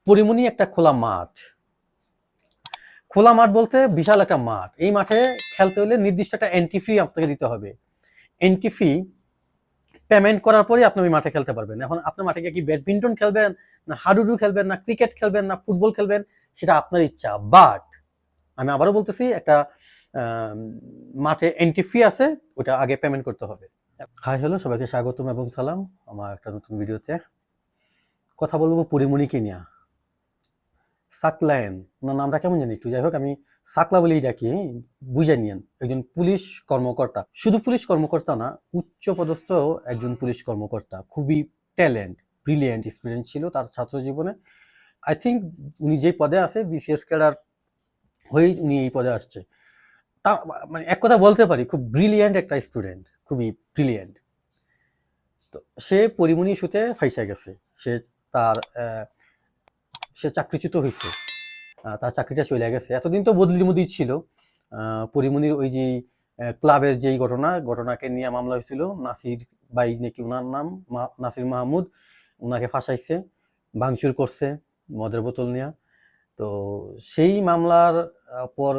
পরিমণি একটা খোলা মাঠ বলতে বিশাল একটা মাঠ। এই মাঠে খেলতে হলে নির্দিষ্ট একটা এন্ট্রি ফি আপনাকে দিতে হবে। এন্ট্রি ফি পেমেন্ট করার পরে আপনি ওই মাঠে খেলতে পারবেন। এখন আপনার মাঠে গিয়ে কি ব্যাডমিন্টন খেলবেন, না হাডুডু খেলবেন, না ক্রিকেট খেলবেন, না ফুটবল খেলবেন, সেটা আপনার ইচ্ছা। বাট আমি আবারও বলতেছি, একটা মাঠে এন্ট্রি ফি আছে, ওটা আগে পেমেন্ট করতে হবে। হাই হ্যালো, সবাইকে স্বাগতম এবং সালাম আমার একটা নতুন ভিডিওতে। কথা বলবো পরিমণিকে নিয়ে। সাকলায়েন, ওনার নামটা কেমন জানি একটু, যাই হোক আমি সাকলা বলেই ডাকি, বুঝে নিয়েন। একজন পুলিশ কর্মকর্তা, শুধু পুলিশ কর্মকর্তা না, উচ্চ পদস্থ একজন পুলিশ কর্মকর্তা, খুবই ট্যালেন্ট, ব্রিলিয়েন্ট স্টুডেন্ট ছিল তার ছাত্র জীবনে। আই থিঙ্ক উনি যেই পদে আছে বিসিএস ক্যাডার হয়েই উনি এই পদে আসছে। তা মানে এক কথা বলতে পারি খুব ব্রিলিয়েন্ট একটা স্টুডেন্ট, খুবই ব্রিলিয়েন্ট। তো সে পরিমণি ইস্যুতে ফাইসা গেছে। সে তার সে চাকরিচ্যুত হয়েছে, তার চাকরিটা চলে গেছে। এতদিন তো বদলির মধ্যেই ছিল। পরিমণির ওই যে ক্লাবের যেই ঘটনাকে নিয়ে মামলা হয়েছিল, নাসির বাই নাকি ওনার নাম, নাসির মাহমুদ, ওনাকে ফাঁসাইছে, ভাঙচুর করছে মদের বোতল নিয়ে। তো সেই মামলার পর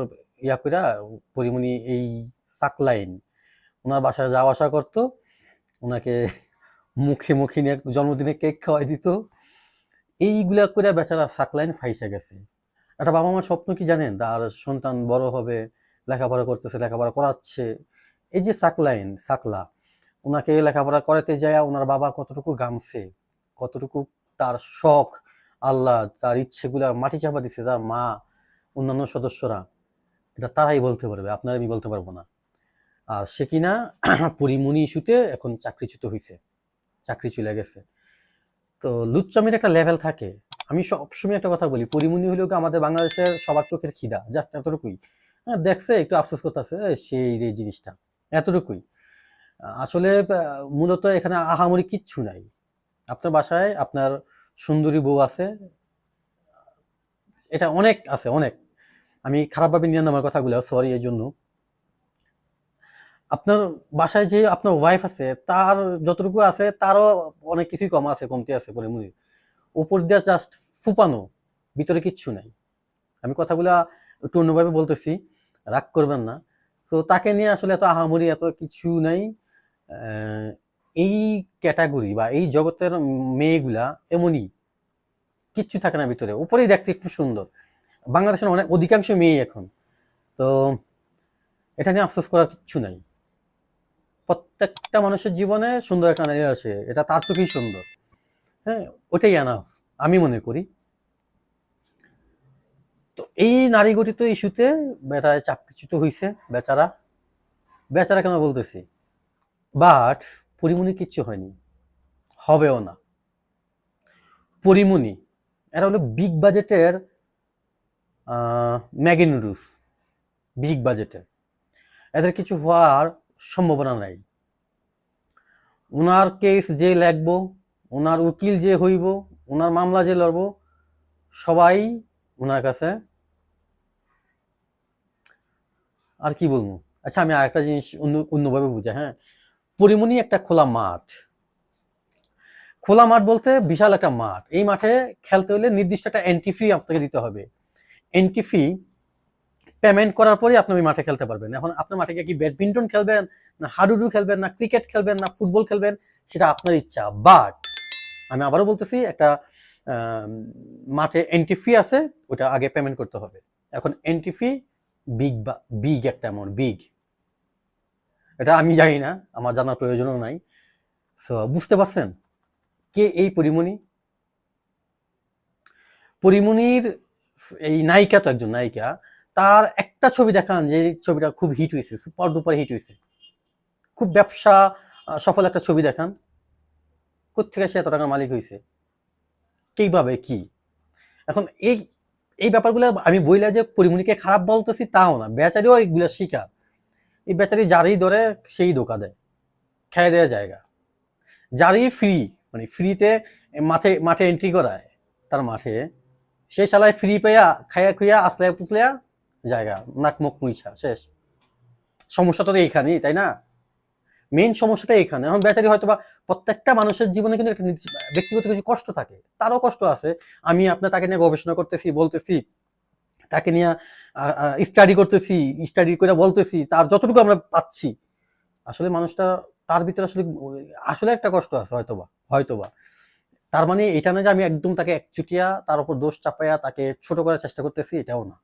ইয়া কইরা পরিমণি এই সাকলাইন ওনার বাসায় যাওয়া আসা করতো, ওনাকে মুখে নিয়ে জন্মদিনে কেক খাওয়াই দিত। এইগুলা করে বেচারা সাকলাইন ফাইসা গেছে। একটা বাবা মার স্বপ্ন কি জানেন? তার সন্তান বড় হবে, লেখাপড়া করতেছে, লেখাপড়া করাচ্ছে। এই যে সাকলা, ওনাকে লেখাপড়া করাতে যায় ওনার বাবা কতটুকু গামছে, কতটুকু তার শখ আল্লাহ, তার ইচ্ছেগুলা মাটি চাপা দিছে, তার মা, অন্যান্য সদস্যরা, এটা তারাই বলতে পারবে, আপনারা আমি বলতে পারবো না। আর সে কিনা পরিমণি ইস্যুতে এখন চাকরিচ্যুত হয়েছে, চাকরি চলে গেছে। তো লুচ্চামির একটা লেভেল থাকে। আমি সবসময় একটা কথা বলি, পরিমণি হলেও আমাদের বাংলাদেশের সবার চোখের খিদা, জাস্ট এতটুকুই। হ্যাঁ, দেখছে একটু আফসোস করতেছে, সেই এই জিনিসটা এতটুকুই। আসলে মূলত এখানে আহামরি কিচ্ছু নাই। আপনার বাসায় আপনার সুন্দরী বউ আছে, এটা অনেক আছে, অনেক। আমি খারাপভাবে নিয়ে আমার কথাগুলো, সরি এই জন্য। আপনার বাসায় যে আপনার ওয়াইফ আছে, তার যতটুকু আছে তারও অনেক কিছুই কমতি আছে পরিমণির। উপর দিয়ে জাস্ট ফুপানো, ভিতরে কিচ্ছু নাই। আমি কথাগুলা একটু অন্যভাবে বলতেছি, রাগ করবেন না। তো তাকে নিয়ে আসলে এত আহামরি এত কিছু নাই। এই ক্যাটাগরি বা এই জগতের মেয়েগুলা এমনই, কিচ্ছু থাকে না ভিতরে, উপরেই দেখতে খুব সুন্দর। বাংলাদেশের অনেক অধিকাংশ মেয়ে এখন। তো এটা নিয়ে আফসোস করার কিচ্ছু নাই। প্রত্যেকটা মানুষের জীবনে সুন্দর একটা নারী আছে, এটা তার চোখেই সুন্দর। হ্যাঁ, ওটাই এনাফ আমি মনে করি। তো এই নারী গঠিত ইস্যুতে বেটায় চাকরিচ্যুত হয়েছে বেচারা। বেচারা কেন বলতেছি, বাট পরিমণি কিচ্ছু হয়নি, হবেও না। পরিমণি এরা হলো বিগ বাজেটের ম্যাগি নুডলস, বিগ বাজেটের। এদের কিছু হওয়ার সম্ভাবনা নাই। ওনার কেস যে লাগবো, ওনার উকিল যে হইব, ওনার মামলা যে লড়ব, সবাই ওনার কাছে। আর কি বলবো, আচ্ছা আমি আরেকটা জিনিস অন্যভাবে বুঝাই। হ্যাঁ, পরিমণি একটা খোলা মাঠ বলতে বিশাল একটা মাঠ। এই মাঠে খেলতে হলে নির্দিষ্ট একটা এন্ট্রি ফি আপনাকে দিতে হবে। এন্ট্রি ফি পেমেন্ট করার পরে আপনি ওই মাঠে খেলতে পারবেন। এখন আপনার মাঠে গিয়ে কি ব্যাডমিন্টন খেলবেন, না হাডুডু খেলবেন, না ক্রিকেট খেলবেন, না ফুটবল খেলবেন, সেটা আপনার ইচ্ছা। বাট আমি আবারও বলতেছি, একটা মাঠে এন্ট্রি ফি আছে, ওটা আগে পেমেন্ট করতে হবে। এখন এন্ট্রি ফি বিগ একটা অ্যামাউন্ট, বিগ। এটা আমি জানি না, আমার জানার প্রয়োজনও নাই। সো বুঝতে পারছেন কে এই পরিমণি? পরিমণির এই নায়িকা তো একজন নায়িকা। তার একটা ছবি দেখান যে ছবিটা খুব হিট হয়েছে, সুপার ডুপার হিট হয়েছে, খুব ব্যবসা সফল একটা ছবি দেখান, কোথেকে সে এত টাকার মালিক হয়েছে, কিভাবে কি? এখন এই এই ব্যাপারগুলো আমি বইলা যে পরিমণিকে খারাপ বলতেছি তাও না, বেচারিও এইগুলা শিকার। এই বেচারি যারই ধরে সেই ধোকা দেয়, খেয়ে দেওয়া জায়গা। যারই ফ্রি, মানে ফ্রিতে মাঠে এন্ট্রি করায়, তার মাঠে সেই শালায় ফ্রি পেয়া খাইয়া খুইয়া আসলে পুছলিয়া জায়গা, নাক মুখ মুইছা শেষ। সমস্যা তো এইখানেই, তাই না? মেইন সমস্যাটা এখানে। এখন বেচারি হয়তো বা প্রত্যেকটা মানুষের জীবনে কিন্তু একটা ব্যক্তিগত কিছু কষ্ট থাকে, তারও কষ্ট আছে। আমি আপনার তাকে নিয়ে গবেষণা করতেছি, বলতেছি, তাকে নিয়ে স্টাডি করতেছি, স্টাডি করে বলতেছি, তার যতটুকু আমরা পাচ্ছি, আসলে মানুষটা তার ভিতরে আসলে একটা কষ্ট আছে হয়তোবা হয়তোবা। তার মানে এটা না যে আমি একদম তাকে একচুটিয়া তার উপর দোষ চাপাইয়া তাকে ছোট করার চেষ্টা করতেছি, এটাও না।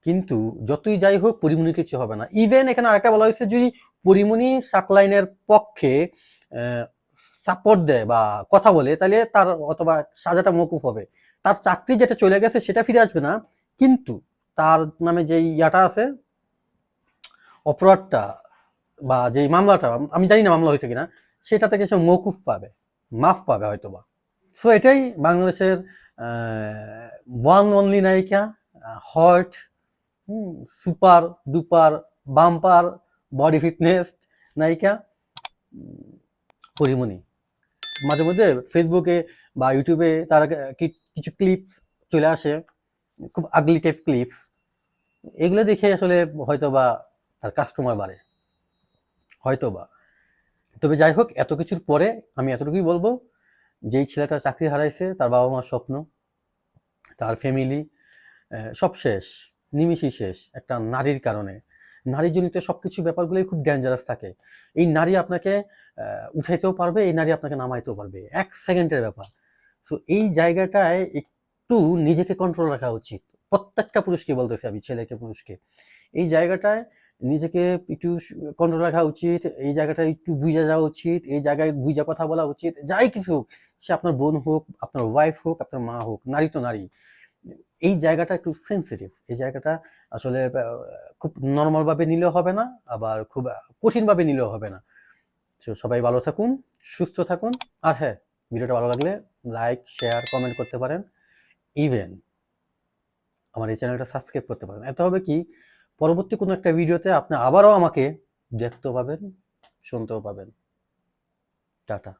কিন্তু যতই যাই হোক পরিমণির কিছু হবে না। ইভেন এখানে আরেকটা বলা হয়েছে, যদি পরিমণি সাকলাইনের পক্ষে সাপোর্ট দেয় বা কথা বলে, তাহলে তার অথবা সাজাটা মকুফ হবে। তার চাকরি যেটা চলে গেছে সেটা ফিরে আসবে না, কিন্তু তার নামে যে ইয়াটা আছে, অপরাধটা বা যে মামলাটা, আমি জানি না মামলা হয়েছে কিনা, সেটা থেকে সে মকুফ পাবে, মাফ পাবে হয়তোবা। সো এটাই বাংলাদেশের ওয়ান অনলি নায়িকা, hot, super duper bumper body fitness নায়িকা পরিমণি। মাঝে মধ্যে ফেসবুকে বা ইউটিউবে তার কিছু ক্লিপস চলে আসে, খুব আগলি টাইপ ক্লিপস, এগুলো দেখে আসলে হয়তোবা তার কাস্টমার বাড়ে হয়তোবা। তবে যাই হোক, এত কিছুর পরে আমি এতটুকুই বলবো, যেই ছেলেটা চাকরি হারাইছে, তার বাবা মার স্বপ্ন, তার ফ্যামিলি, সব শেষ, নিমিষেই শেষ একটা নারীর কারণে। নারীজনিত সবকিছু ব্যাপারগুলোই খুব ডেঞ্জারাস থাকে। এই নারী আপনাকে উঠাইতেও পারবে, এই নারী আপনাকে নামাইতেও পারবে, 1 সেকেন্ডের ব্যাপার। সো এই জায়গাটায় একটু নিজেকে কন্ট্রোল রাখা উচিত। প্রত্যেকটা পুরুষকে বলতেছি আমি, ছেলেকে পুরুষকে, এই জায়গাটায় নিজেকে একটু কন্ট্রোল রাখা উচিত, এই জায়গাটায় একটু বুঝে যাওয়া উচিত, এই জায়গায় বুঝে কথা বলা উচিত। যাই কিছু হোক, সে আপনার বোন হোক, আপনার ওয়াইফ হোক, আপনার মা হোক, নারী তো নারী। এই জায়গাটা একটু সেন্সিটিভ, এই জায়গাটা আসলে খুব নর্মাল ভাবে নিলেও হবে না, আবার খুব কঠিন ভাবে নিলেও হবে না। তো সবাই ভালো থাকুন, সুস্থ থাকুন, আর হ্যাঁ, ভিডিওটা ভালো লাগলে লাইক, শেয়ার, কমেন্ট করতে পারেন। ইভেন আমার এই চ্যানেলটা সাবস্ক্রাইব করতে পারেন। এতে হবে কি, পরবর্তী কোনো একটা ভিডিওতে আপনি আবারও আমাকে দেখতেও পাবেন, শুনতেও পাবেন। টাটা।